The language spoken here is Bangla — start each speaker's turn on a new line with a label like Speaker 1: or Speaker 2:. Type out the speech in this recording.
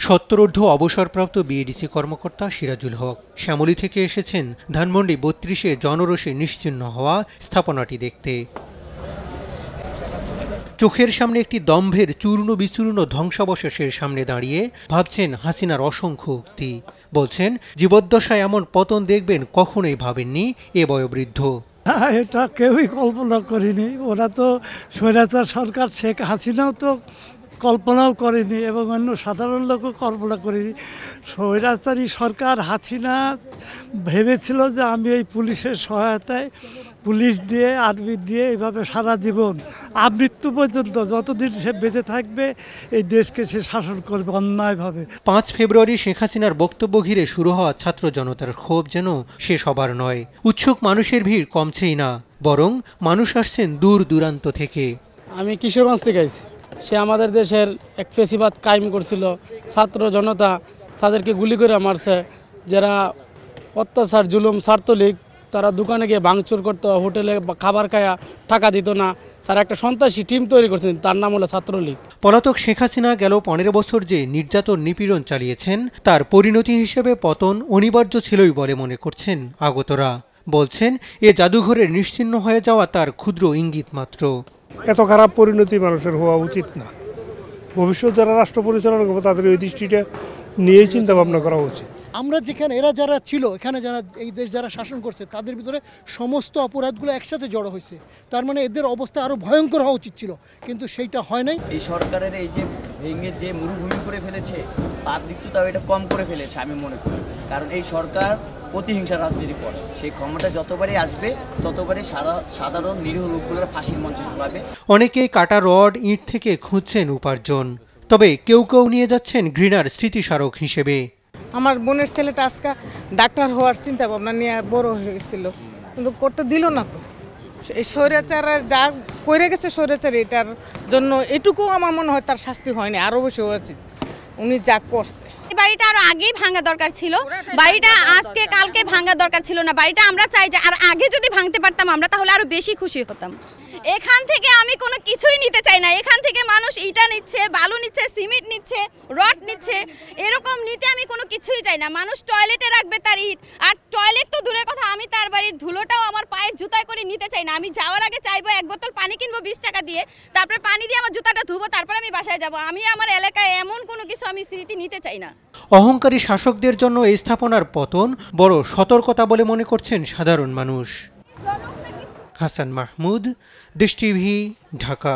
Speaker 1: সত্তরোর্ধ্ব অবসরপ্রাপ্ত বিএডিসি কর্মকর্তা সিরাজুল হক শ্যামলী থেকে এসেছেন ধানমন্ডি ৩২-এ জনরোষে নিশ্চিহ্ন হওয়া স্থাপনাটি দেখতে। চোখের সামনে একটি দম্ভের চূর্ণ বিচূর্ণ ধ্বংসাবশেষের সামনে দাঁড়িয়ে ভাবছেন হাসিনার অসংখ্য উক্তি। বলছেন, জীবদ্দশায় এমন পতন দেখবেন কখনোই ভাবেননি এ বয়োবৃদ্ধ।
Speaker 2: এটা কেউই কল্পনা করিনি। ওরা তো স্বৈরাচার সরকার, শেখ হাসিনাও তো কল্পনাও করেনি এবং অন্য সাধারণ লোকও কল্পনা করেনি। স্বৈরাচারী সরকার হাসিনা ভেবেছিল যে আমি এই পুলিশের সহায়তায়, পুলিশ দিয়ে, আর্মি দিয়ে এইভাবে সারা জীবন আমৃত্যু পর্যন্ত যতদিন সে বেঁচে থাকবে এই দেশকে সে শাসন করবে অন্যায়ভাবে।
Speaker 1: ৫ ফেব্রুয়ারি শেখ হাসিনার বক্তব্য ঘিরে শুরু হওয়া ছাত্র জনতার ক্ষোভ যেন শেষ হবার নয়। উৎসুক মানুষের ভিড় কমছেই না, বরং মানুষ আসছেন দূর দূরান্ত থেকে।
Speaker 3: আমি কিশোরগঞ্জ থেকে আইছি। সে আমাদের দেশের এক ফেসিবাদ কায়েম করছিল। ছাত্র জনতা তাদেরকে গুলি করে মারছে। যারা অত্যাচার জুলুম ছাত্রলীগ, তারা দোকানে গিয়ে ভাঙচুর করতো, হোটেলে খাবার খায়া টাকা দিত না। তারা একটা সন্ত্রাসী টিম তৈরি করছেন, তার নাম হলো ছাত্রলীগ।
Speaker 1: পলাতক শেখ হাসিনা গেল ১৫ বছর যে নির্যাতন নিপীড়ন চালিয়েছেন, তার পরিণতি হিসেবে পতন অনিবার্য ছিলই বলে মনে করছেন আগতরা। বলছেন, এ জাদুঘরের নিশ্চিহ্ন হয়ে যাওয়া তার ক্ষুদ্র ইঙ্গিত মাত্র।
Speaker 4: এত খারাপ পরিণতি মানুষের হওয়া উচিত না। ভবিষ্যৎ যারা রাষ্ট্র পরিচালনা করবে তাদের ওই দৃষ্টিটা নিয়েই চিন্তা ভাবনা করা উচিত।
Speaker 5: আমরা যেখানে এরা যারা ছিল, এখানে যারা এই দেশ যারা শাসন করছে, তাদের ভিতরে সমস্ত অপরাধগুলো একসাথে জড়ো হয়েছে। তার মানে এদের অবস্থা আরও ভয়ঙ্কর হওয়া উচিত ছিল, কিন্তু সেইটা হয় নাই।
Speaker 6: এই সরকারের এই যে ভেঙে যে মরুভূমি করে ফেলেছে, পাবলিক তো তাও এটা কম করে ফেলেছে আমি মনে করি। কারণ এই সরকার প্রতিহিংসা রাজনীতি করে, সেই ক্ষমতা যতবারই আসবে ততবারই সাধারণ নিরীহ লোকগুলোর ফাঁসির মঞ্চে ঝুলাবে।
Speaker 1: অনেকে কাটা রড ইট থেকে খুঁজছেন উপার্জন, তবে কেউ কেউ নিয়ে যাচ্ছেন ঘৃণার স্মৃতিস্মারক হিসেবে।
Speaker 7: আমার বোনের ছেলেটা আজকে ডাক্তার হওয়ার চিন্তা ভাবনা নিয়ে বড় হয়েছিল, কিন্তু করতে দিল না। তো এই স্বৈরাচার যা করে গেছে স্বৈরাচার, এটার জন্য এটুকু আমার মনে হয় তার শাস্তি হয়নি, আরও বেশি হওয়া উচিত। উনি যা করছে,
Speaker 8: বাড়িটা আরো আগেই ভাঙা দরকার ছিল। বাড়িটা আজকে কালকে ভাঙা দরকার ছিল না। বাড়িটা আমরা চাই যে আর আগে যদি ভাঙতে পারতাম আমরা, তাহলে আরো বেশি খুশি হতাম। এখান থেকে আমি কোনো কিছুই নিতে চাই না। এখান থেকে মানুষ ইটা নিচ্ছে, বালু নিচ্ছে, সিমেন্ট নিচ্ছে, রড নিচ্ছে, এরকম নিতে আমি কোনো কিছুই চাই না। মানুষ টয়লেটে রাখবে তার ইট, আর টয়লেট তো দূরের কথা, আমি তার বাড়ির ধুলোটাও আমার পায়ের জুতায় করে নিতে চাই না। আমি যাওয়ার আগে চাইবো 1 বোতল পানি কিনবো 20 টাকা দিয়ে, তারপরে পানি দিয়ে আমার জুতাটা ধুবো, তারপরে আমি বাসায় যাব। আমি আমার এলাকায় এমন কোনো কিছু আমি স্মৃতি নিতে চাই না।
Speaker 1: অহংকারী শাসকদের জন্য এই স্থাপনার পতন বড় সতর্কতা বলে মনে করছেন সাধারণ মানুষ। হাসান মাহমুদ, দেশ টিভি, ঢাকা।